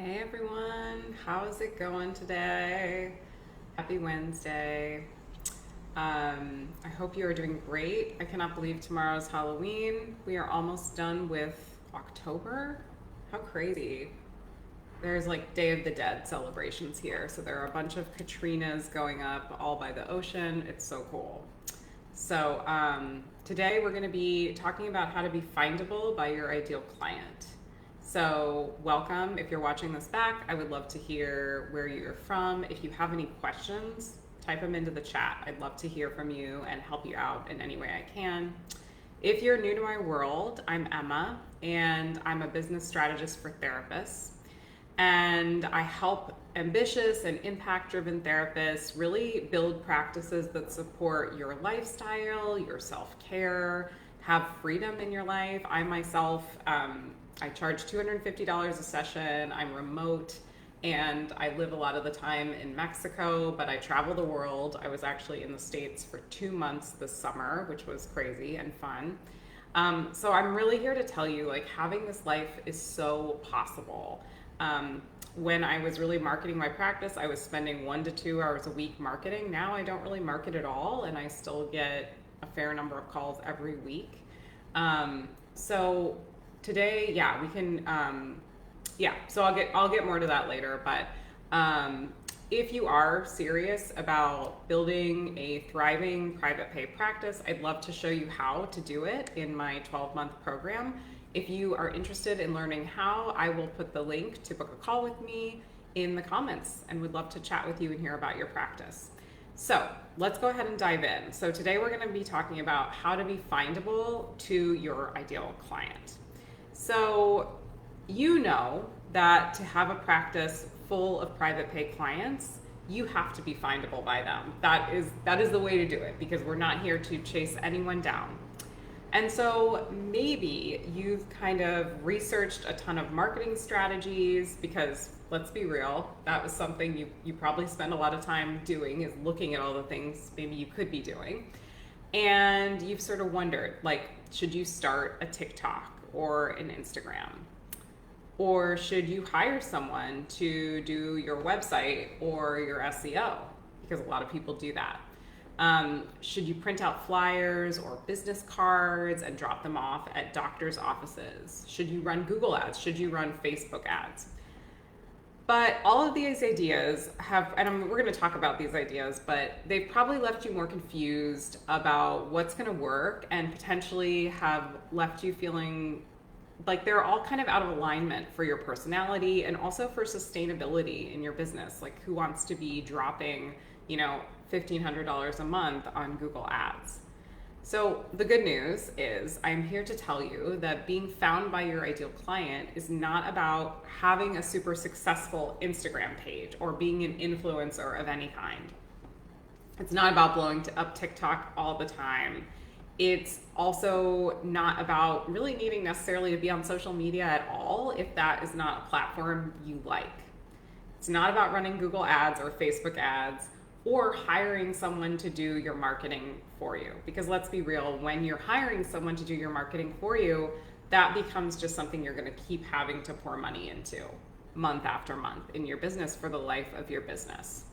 Hey everyone, how's it going today? Happy Wednesday. I hope you are doing great. I cannot believe tomorrow's Halloween. We are almost done with October. How crazy. There's like Day of the Dead celebrations here. So there are a bunch of Katrinas going up all by the ocean. It's so cool. Today we're going to be talking about how to be findable by your ideal client. So, welcome. If you're watching this back, I would love to hear where you're from. If you have any questions, type them into the chat. I'd love to hear from you and help you out in any way I can. If you're new to my world, I'm Emma, and I'm a business strategist for therapists. And I help ambitious and impact driven therapists really build practices that support your lifestyle, your self care, have freedom in your life. I myself, I charge $250 a session. I'm remote and I live a lot of the time in Mexico, but I travel the world. I was actually in the States for 2 months this summer, which was crazy and fun. So I'm really here to tell you, like, having this life is so possible. When I was really marketing my practice, I was spending 1 to 2 hours a week marketing. Now I don't really market at all, and I still get a fair number of calls every week. So today, yeah, we can, so I'll get more to that later. But if you are serious about building a thriving private pay practice, I'd love to show you how to do it in my 12-month program. If you are interested in learning how, I will put the link to book a call with me in the comments and would love to chat with you and hear about your practice. So let's go ahead and dive in. So today we're going to be talking about how to be findable to your ideal client. So you know that to have a practice full of private pay clients, you have to be findable by them. That is the way to do it, because we're not here to chase anyone down. And so maybe you've kind of researched a ton of marketing strategies, because let's be real, that was something you probably spend a lot of time doing, is looking at all the things maybe you could be doing. And you've sort of wondered, like, should you start a TikTok or an Instagram? Or should you hire someone to do your website or your SEO? Because a lot of people do that. Should you print out flyers or business cards and drop them off at doctors' offices? Should you run Google ads? Should you run Facebook ads? But all of these ideas have, and we're going to talk about these ideas, but they've probably left you more confused about what's going to work, and potentially have left you feeling like they're all kind of out of alignment for your personality and also for sustainability in your business. Like, who wants to be dropping, $1,500 a month on Google ads? So the good news is I'm here to tell you that being found by your ideal client is not about having a super successful Instagram page or being an influencer of any kind. It's not about blowing up TikTok all the time. It's also not about really needing necessarily to be on social media at all if that is not a platform you like. It's not about running Google ads or Facebook ads or hiring someone to do your marketing for you. Because let's be real, when you're hiring someone to do your marketing for you, that becomes just something you're going to keep having to pour money into month after month in your business for the life of your business.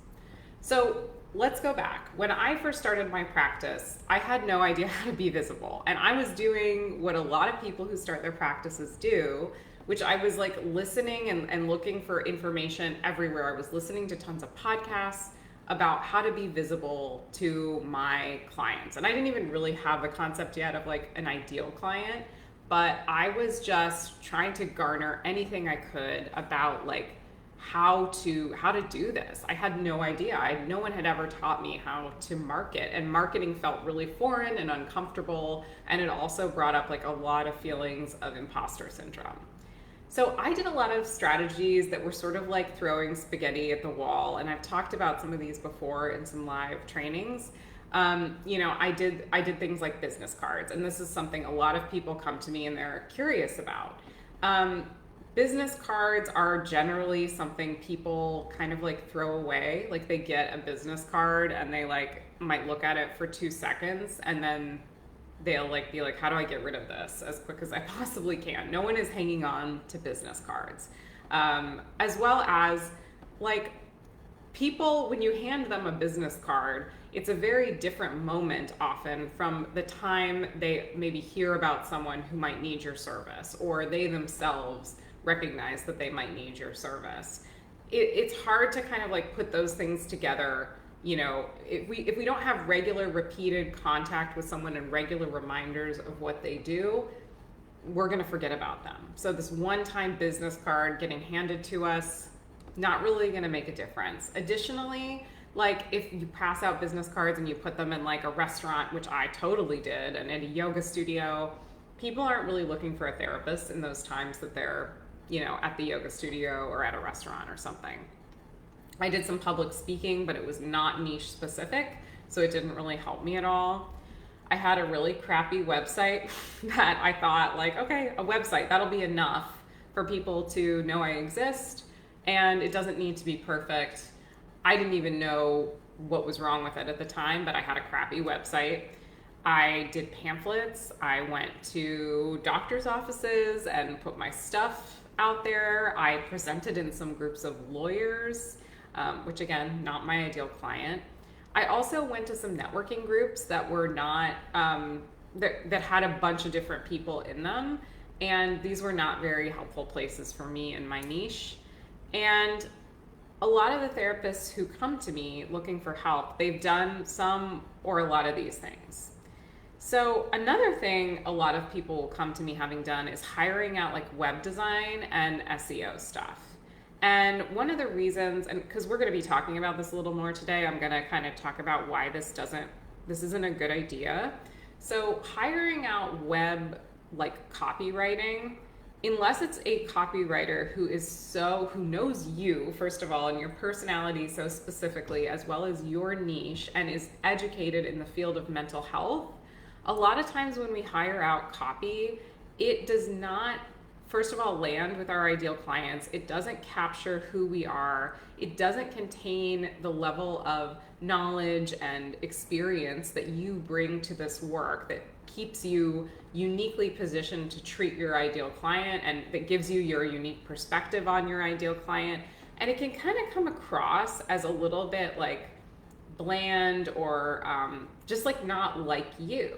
So let's go back. When I first started my practice, I had no idea how to be visible. And I was doing what a lot of people who start their practices do, which I was like listening and looking for information everywhere. I was listening to tons of podcasts about how to be visible to my clients. And I didn't even really have a concept yet of like an ideal client, but I was just trying to garner anything I could about like how to do this. I had no idea. No one had ever taught me how to market, and marketing felt really foreign and uncomfortable, and it also brought up like a lot of feelings of imposter syndrome. So I did a lot of strategies that were sort of like throwing spaghetti at the wall, and I've talked about some of these before in some live trainings. I did things like business cards, and this is something a lot of people come to me and they're curious about. Business cards are generally something people kind of like throw away. Like, they get a business card and they like might look at it for 2 seconds, and then they'll like be like, how do I get rid of this as quick as I possibly can? No one is hanging on to business cards. as well as like people, when you hand them a business card, it's a very different moment often from the time they maybe hear about someone who might need your service, or they themselves recognize that they might need your service. It's hard to kind of like put those things together. You know, if we don't have regular repeated contact with someone and regular reminders of what they do, we're going to forget about them. So this one-time business card getting handed to us, not really going to make a difference. Additionally, like if you pass out business cards and you put them in like a restaurant, which I totally did, and in a yoga studio, people aren't really looking for a therapist in those times that they're, you know, at the yoga studio or at a restaurant or something. I did some public speaking, but it was not niche specific, so it didn't really help me at all. I had a really crappy website that I thought like, okay, a website, that'll be enough for people to know I exist, and it doesn't need to be perfect. I didn't even know what was wrong with it at the time, but I had a crappy website. I did pamphlets. I went to doctor's offices and put my stuff out there. I presented in some groups of lawyers, which again, not my ideal client. I also went to some networking groups that were not, that had a bunch of different people in them. And these were not very helpful places for me in my niche. And a lot of the therapists who come to me looking for help, they've done some or a lot of these things. So another thing a lot of people will come to me having done is hiring out like web design and SEO stuff. And one of the reasons, and because we're going to be talking about this a little more today, I'm going to kind of talk about why this isn't a good idea. So hiring out web like copywriting, unless it's a copywriter who knows you, first of all, and your personality so specifically, as well as your niche, and is educated in the field of mental health, a lot of times when we hire out copy, it does not, first of all, land with our ideal clients. It doesn't capture who we are. It doesn't contain the level of knowledge and experience that you bring to this work that keeps you uniquely positioned to treat your ideal client, and that gives you your unique perspective on your ideal client. And it can kind of come across as a little bit like bland or just like not like you.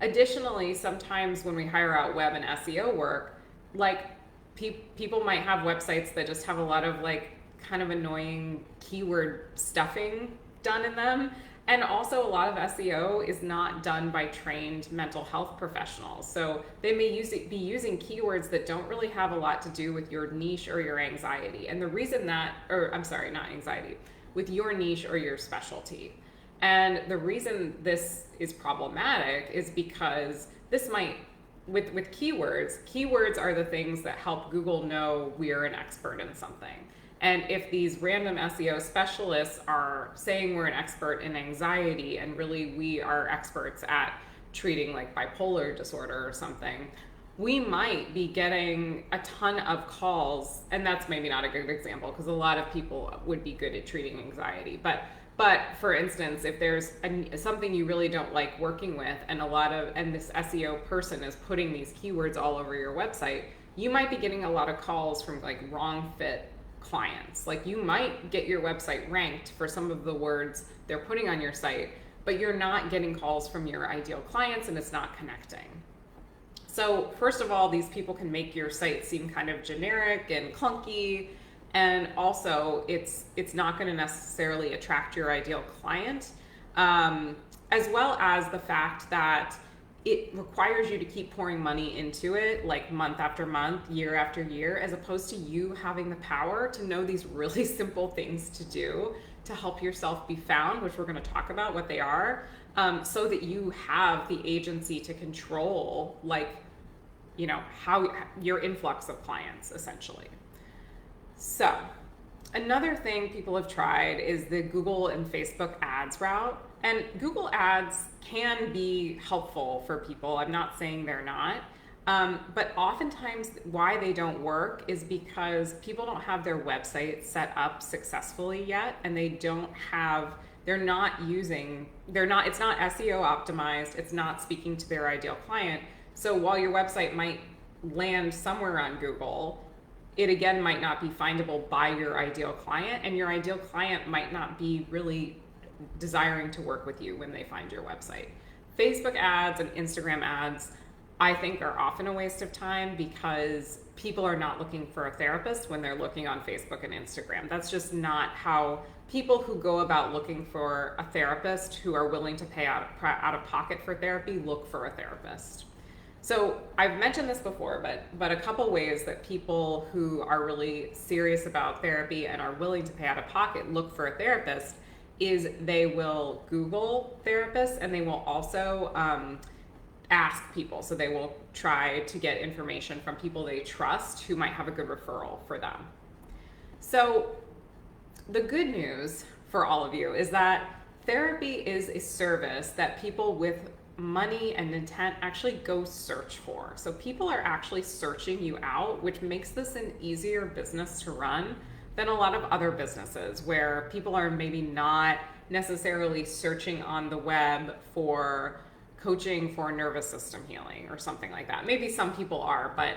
Additionally, sometimes when we hire out web and SEO work, like people might have websites that just have a lot of like kind of annoying keyword stuffing done in them. And also a lot of SEO is not done by trained mental health professionals. So they may be using keywords that don't really have a lot to do with your niche or your anxiety. And the reason that, or I'm sorry, not anxiety, with your niche or your specialty. And the reason this is problematic is because this might, with keywords are the things that help Google know we're an expert in something. And if these random SEO specialists are saying we're an expert in anxiety and really we are experts at treating like bipolar disorder or something, we might be getting a ton of calls. And that's maybe not a good example because a lot of people would be good at treating anxiety. But for instance, if there's something you really don't like working with and this SEO person is putting these keywords all over your website, you might be getting a lot of calls from like wrong fit clients. Like you might get your website ranked for some of the words they're putting on your site, but you're not getting calls from your ideal clients and it's not connecting. So first of all, these people can make your site seem kind of generic and clunky, and also it's not going to necessarily attract your ideal client, as well as the fact that it requires you to keep pouring money into it, like month after month, year after year, as opposed to you having the power to know these really simple things to do to help yourself be found, which we're going to talk about what they are, so that you have the agency to control, like, you know, how your influx of clients, essentially. So another thing people have tried is the Google and Facebook ads route. And Google ads can be helpful for people. I'm not saying they're not. But oftentimes why they don't work is because people don't have their website set up successfully yet, and it's not SEO optimized, it's not speaking to their ideal client. So while your website might land somewhere on Google, it again might not be findable by your ideal client, and your ideal client might not be really desiring to work with you when they find your website. Facebook ads and Instagram ads, I think, are often a waste of time because people are not looking for a therapist when they're looking on Facebook and Instagram. That's just not how people who go about looking for a therapist who are willing to pay out of pocket for therapy look for a therapist. So I've mentioned this before, but a couple ways that people who are really serious about therapy and are willing to pay out of pocket look for a therapist is they will Google therapists, and they will also ask people. So they will try to get information from people they trust who might have a good referral for them. So the good news for all of you is that therapy is a service that people with money and intent actually go search for. So people are actually searching you out, which makes this an easier business to run than a lot of other businesses where people are maybe not necessarily searching on the web for coaching for nervous system healing or something like that. Maybe some people are, but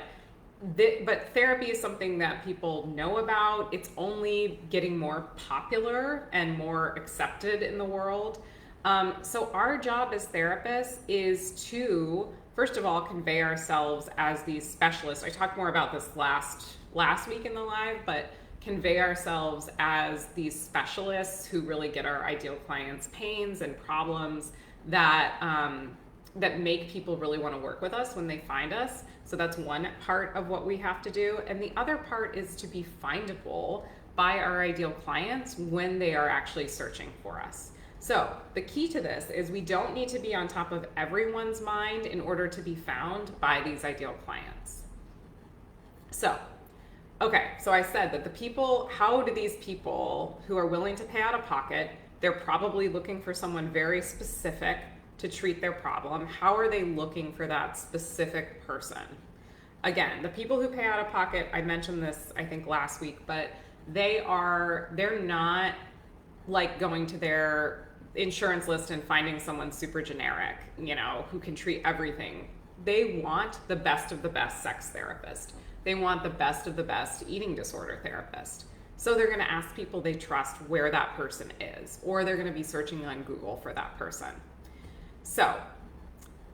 therapy is something that people know about. It's only getting more popular and more accepted in the world. So our job as therapists is to, first of all, convey ourselves as these specialists. I talked more about this last week in the live, but convey ourselves as these specialists who really get our ideal clients' pains and problems that that make people really want to work with us when they find us. So that's one part of what we have to do. And the other part is to be findable by our ideal clients when they are actually searching for us. So the key to this is we don't need to be on top of everyone's mind in order to be found by these ideal clients. So, okay, so I said that the people, how do these people who are willing to pay out of pocket, they're probably looking for someone very specific to treat their problem. How are they looking for that specific person? Again, the people who pay out of pocket, I mentioned this I think last week, but they're not like going to their insurance list and finding someone super generic, who can treat everything. They want the best of the best sex therapist. They want the best of the best eating disorder therapist. So they're going to ask people they trust where that person is, or they're going to be searching on Google for that person. So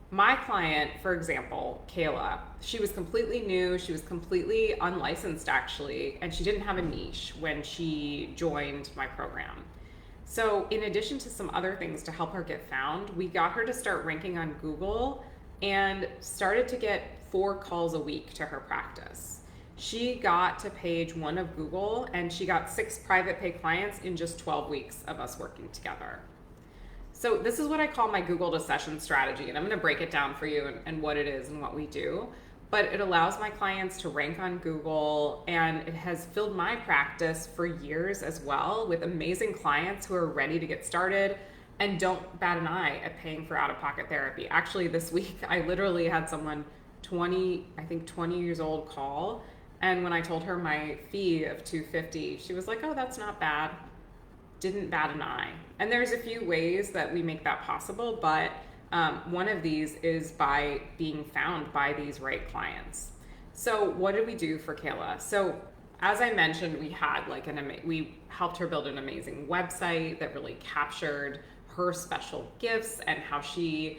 my client, for example, Kayla, she was completely new. She was completely unlicensed, actually, and she didn't have a niche when she joined my program. So in addition to some other things to help her get found, we got her to start ranking on Google and started to get 4 calls a week to her practice. She got to page 1 of Google, and she got 6 private pay clients in just 12 weeks of us working together. So this is what I call my Google to session strategy, and I'm going to break it down for you and what it is and what we do. But it allows my clients to rank on Google, and it has filled my practice for years as well with amazing clients who are ready to get started and don't bat an eye at paying for out-of-pocket therapy. Actually, this week, I literally had someone 20 years old call, and when I told her my fee of $250, she was like, oh, that's not bad. Didn't bat an eye. And there's a few ways that we make that possible, but one of these is by being found by these right clients. So what did we do for Kayla? So as I mentioned, we had we helped her build an amazing website that really captured her special gifts and how she,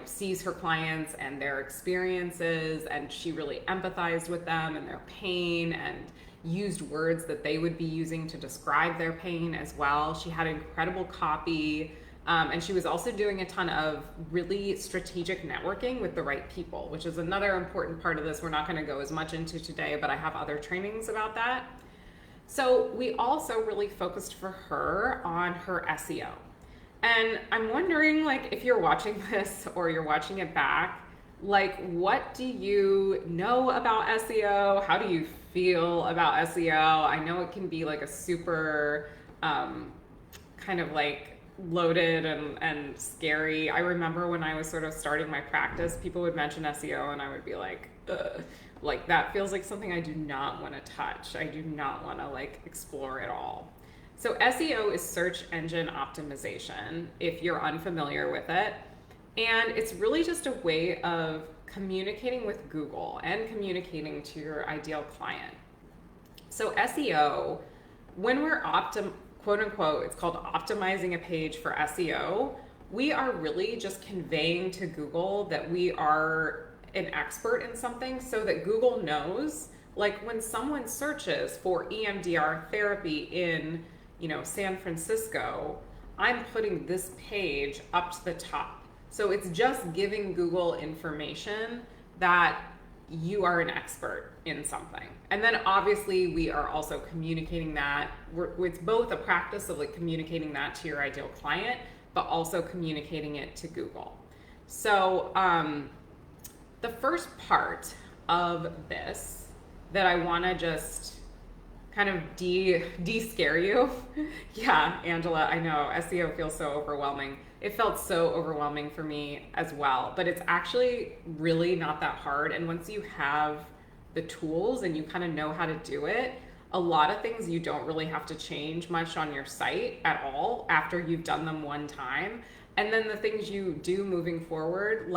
sees her clients and their experiences, and she really empathized with them and their pain and used words that they would be using to describe their pain as well. She had incredible copy. And she was also doing a ton of really strategic networking with the right people, which is another important part of this we're not going to go as much into today, but I have other trainings about that. So we also really focused for her on her SEO. And I'm wondering, if you're watching this or you're watching it back, what do you know about SEO? How do you feel about SEO? I know it can be a super loaded and scary. I remember when I was sort of starting my practice, people would mention SEO and I would be like, ugh. That feels like something I do not want to touch. I do not want to explore at all. So SEO is search engine optimization, if you're unfamiliar with it. And it's really just a way of communicating with Google and communicating to your ideal client. So SEO, when we're quote unquote, it's called optimizing a page for SEO, we are really just conveying to Google that we are an expert in something so that Google knows, like when someone searches for EMDR therapy in, San Francisco, I'm putting this page up to the top. So it's just giving Google information that you are an expert in something. And then obviously we are also communicating that. It's both a practice of like communicating that to your ideal client, but also communicating it to Google. So the first part of this that I want to just kind of de-scare you. Yeah, Angela, I know SEO feels so overwhelming. It felt so overwhelming for me as well, but it's actually really not that hard. And once you have the tools and you kind of know how to do it, a lot of things you don't really have to change much on your site at all after you've done them one time. And then the things you do moving forward,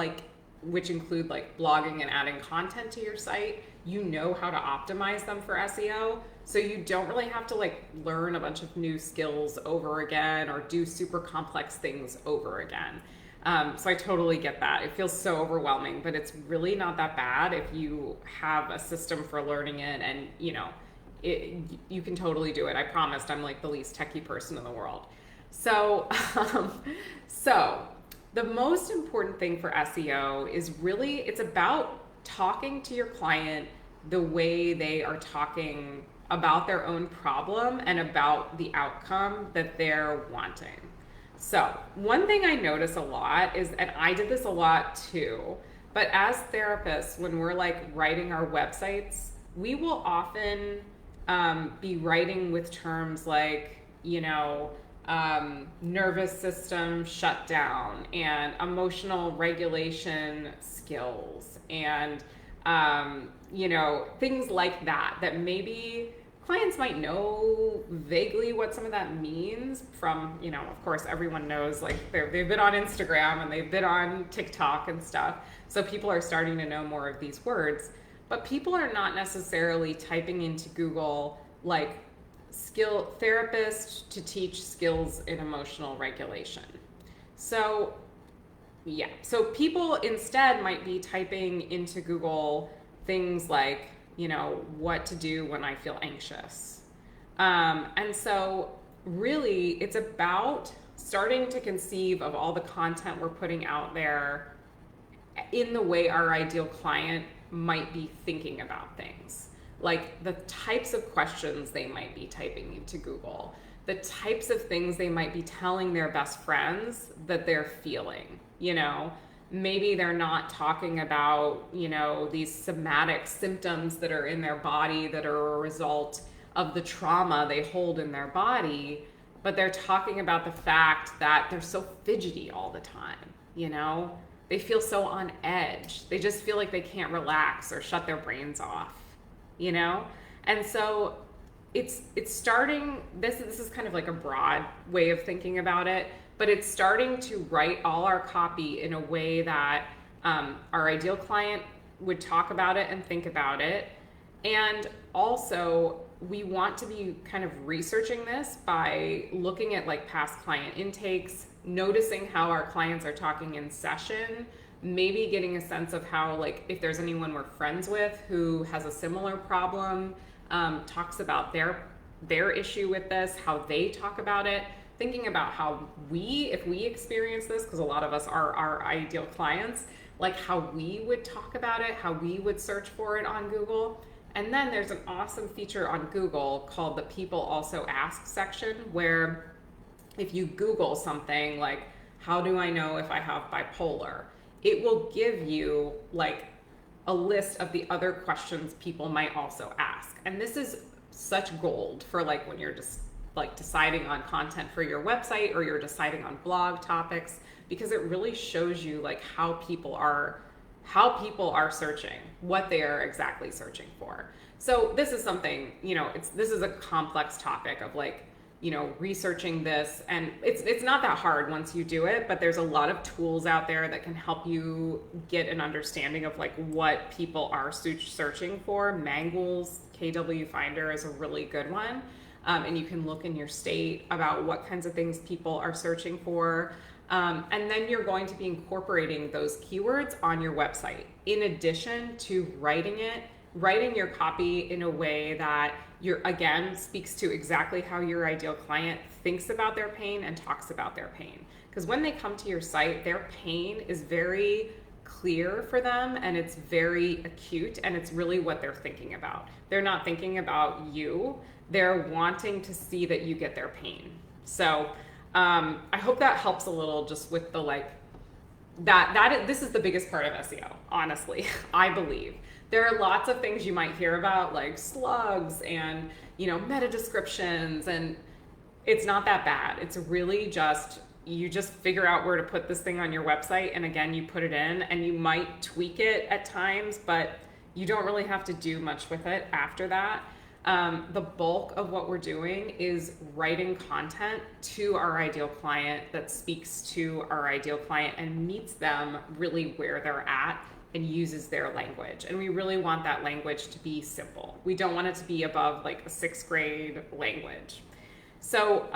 which include like blogging and adding content to your site, you know how to optimize them for SEO. So you don't really have to like learn a bunch of new skills over again or do super complex things over again. So I totally get that. It feels so overwhelming, but it's really not that bad if you have a system for learning it, and you can totally do it. I promised I'm like the least techie person in the world. So, so the most important thing for SEO is really, it's about talking to your client the way they are talking about their own problem and about the outcome that they're wanting. So one thing I notice a lot is, and I did this a lot too, but as therapists, when we're like writing our websites, we will often be writing with terms like, nervous system shutdown and emotional regulation skills and, things like that maybe clients might know vaguely what some of that means from, of course, everyone knows, like they've been on Instagram and they've been on TikTok and stuff. So people are starting to know more of these words, but people are not necessarily typing into Google like skill therapist to teach skills in emotional regulation. So yeah, so people instead might be typing into Google things like, what to do when I feel anxious. And so really it's about starting to conceive of all the content we're putting out there in the way our ideal client might be thinking about things. Like the types of questions they might be typing into Google, the types of things they might be telling their best friends that they're feeling, Maybe they're not talking about, these somatic symptoms that are in their body that are a result of the trauma they hold in their body, but they're talking about the fact that they're so fidgety all the time, They feel so on edge. They just feel like they can't relax or shut their brains off, And so it's starting, this is kind of like a broad way of thinking about it, but it's starting to write all our copy in a way that our ideal client would talk about it and think about it. And also we want to be kind of researching this by looking at like past client intakes, noticing how our clients are talking in session, maybe getting a sense of how, like, if there's anyone we're friends with who has a similar problem, talks about their issue with this, how they talk about it, thinking about how if we experience this, because a lot of us are our ideal clients, like how we would talk about it, how we would search for it on Google. And then there's an awesome feature on Google called the People Also Ask section, where if you Google something like, how do I know if I have bipolar? It will give you like a list of the other questions people might also ask. And this is such gold for like when you're just like deciding on content for your website or you're deciding on blog topics, because it really shows you like how people are searching, what they are exactly searching for. So this is something, this is a complex topic of like researching this. And it's not that hard once you do it, but there's a lot of tools out there that can help you get an understanding of like what people are searching for. Mangle's KW Finder is a really good one. And you can look in your state about what kinds of things people are searching for. And then you're going to be incorporating those keywords on your website, in addition to writing your copy in a way that again speaks to exactly how your ideal client thinks about their pain and talks about their pain. Because when they come to your site, their pain is very clear for them and it's very acute, and it's really what they're thinking about. They're not thinking about you. They're wanting to see that you get their pain. So I hope that helps a little, just with the this is the biggest part of SEO, honestly. I believe there are lots of things you might hear about, like slugs and meta descriptions, and it's not that bad. It's really just, you just figure out where to put this thing on your website, and again, you put it in, and you might tweak it at times, but you don't really have to do much with it after that. The bulk of what we're doing is writing content to our ideal client that speaks to our ideal client and meets them really where they're at and uses their language. And we really want that language to be simple. We don't want it to be above like a 6th grade language. So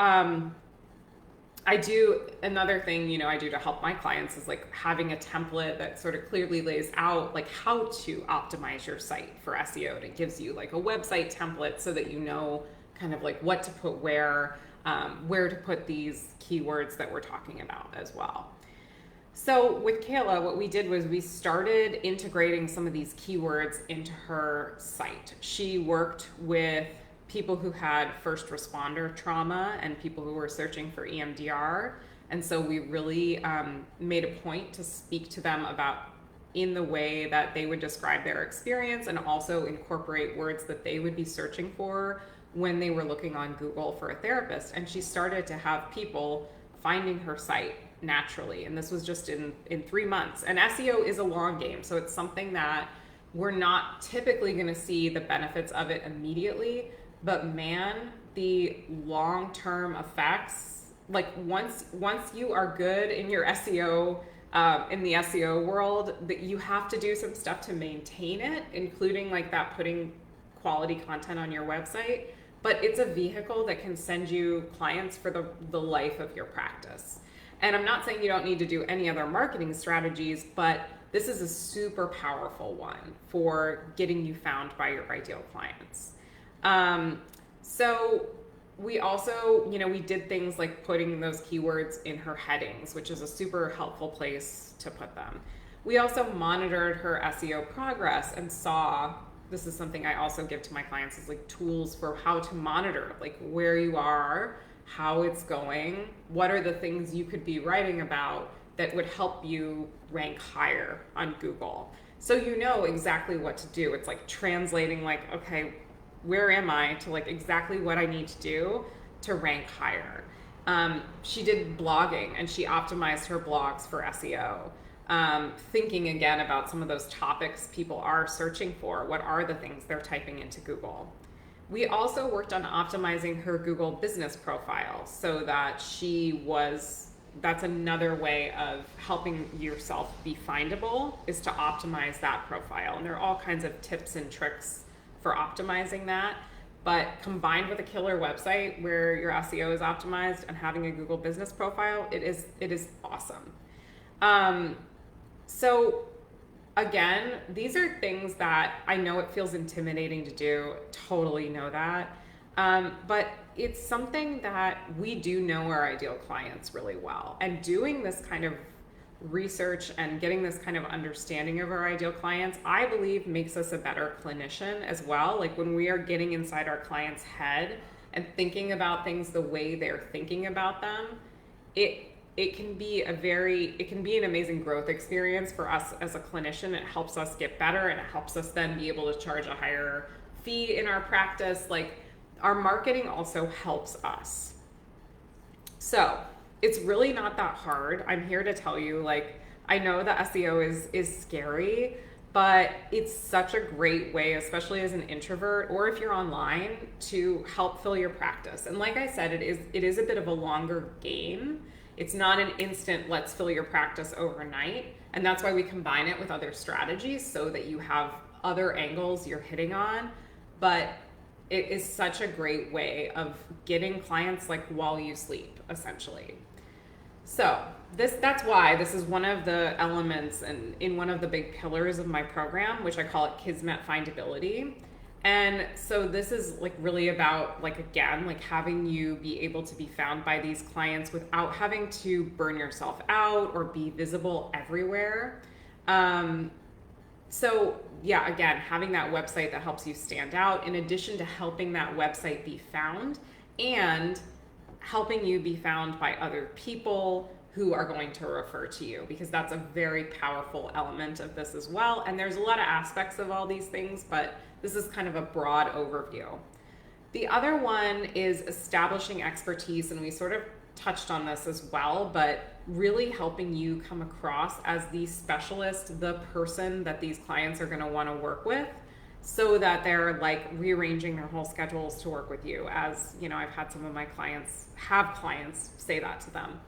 another thing I do to help my clients is like having a template that sort of clearly lays out like how to optimize your site for SEO. And it gives you like a website template so that you know kind of like what to put where to put these keywords that we're talking about as well. So with Kayla, what we did was we started integrating some of these keywords into her site. She worked with people who had first responder trauma and people who were searching for EMDR. And so we really made a point to speak to them about in the way that they would describe their experience, and also incorporate words that they would be searching for when they were looking on Google for a therapist. And she started to have people finding her site naturally. And this was just in 3 months. And SEO is a long game. So it's something that we're not typically going to see the benefits of it immediately. But man, the long-term effects, like once you are good in your SEO, in the SEO world, that you have to do some stuff to maintain it, including like that, putting quality content on your website. But it's a vehicle that can send you clients for the life of your practice. And I'm not saying you don't need to do any other marketing strategies, but this is a super powerful one for getting you found by your ideal clients. So we also, we did things like putting those keywords in her headings, which is a super helpful place to put them. We also monitored her SEO progress and saw, this is something I also give to my clients, is like tools for how to monitor, like where you are, how it's going, what are the things you could be writing about that would help you rank higher on Google. So you know exactly what to do. It's like translating like, okay, where am I to like exactly what I need to do to rank higher. She did blogging and she optimized her blogs for SEO. Thinking again about some of those topics people are searching for. What are the things they're typing into Google? We also worked on optimizing her Google business profile so that that's another way of helping yourself be findable, is to optimize that profile. And there are all kinds of tips and tricks for optimizing that. But combined with a killer website where your SEO is optimized and having a Google business profile, it is awesome. So again, these are things that I know it feels intimidating to do, totally know that. But it's something that we do know our ideal clients really well. And doing this kind of research and getting this kind of understanding of our ideal clients, I believe makes us a better clinician as well. Like when we are getting inside our client's head and thinking about things the way they're thinking about them, it can be an amazing growth experience for us as a clinician. It helps us get better and it helps us then be able to charge a higher fee in our practice. Like our marketing also helps us. So it's really not that hard. I'm here to tell you, like, I know that SEO is scary, but it's such a great way, especially as an introvert or if you're online, to help fill your practice. And like I said, it is a bit of a longer game. It's not an instant let's fill your practice overnight, and that's why we combine it with other strategies so that you have other angles you're hitting on. But it is such a great way of getting clients like while you sleep, essentially. So that's why this is one of the elements and in one of the big pillars of my program, which I call it Kismet Findability. And so this is like really about, like, again, like having you be able to be found by these clients without having to burn yourself out or be visible everywhere. So yeah, again, having that website that helps you stand out, in addition to helping that website be found and helping you be found by other people who are going to refer to you, because that's a very powerful element of this as well. And there's a lot of aspects of all these things, but this is kind of a broad overview. The other one is establishing expertise, and we sort of touched on this as well, but really helping you come across as the specialist, the person that these clients are going to want to work with, so that they're like rearranging their whole schedules to work with you. As you know, I've had some of my clients say that to them.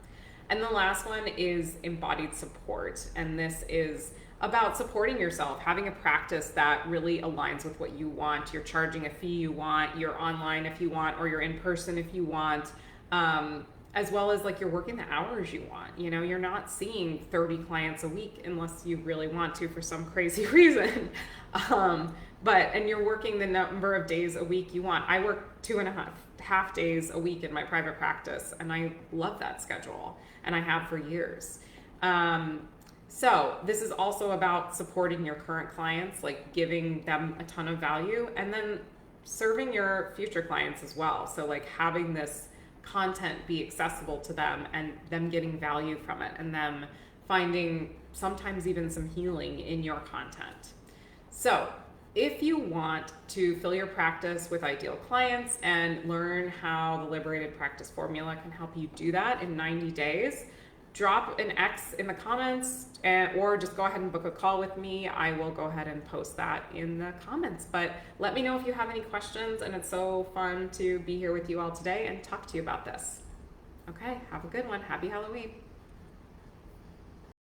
And the last one is embodied support, and this is about supporting yourself, having a practice that really aligns with what you want. You're charging a fee you want, you're online if you want, or you're in person if you want, as well as like you're working the hours you want. You know, you're not seeing 30 clients a week unless you really want to for some crazy reason. And you're working the number of days a week you want. I work 2.5 days a week in my private practice, and I love that schedule, and I have for years. So this is also about supporting your current clients, like giving them a ton of value, and then serving your future clients as well. So like having this content be accessible to them and them getting value from it, and them finding sometimes even some healing in your content. So if you want to fill your practice with ideal clients and learn how the Liberated Practice Formula can help you do that in 90 days, drop an X in the comments, or just go ahead and book a call with me. I will go ahead and post that in the comments. But let me know if you have any questions, and it's so fun to be here with you all today and talk to you about this. Okay, have a good one. Happy Halloween.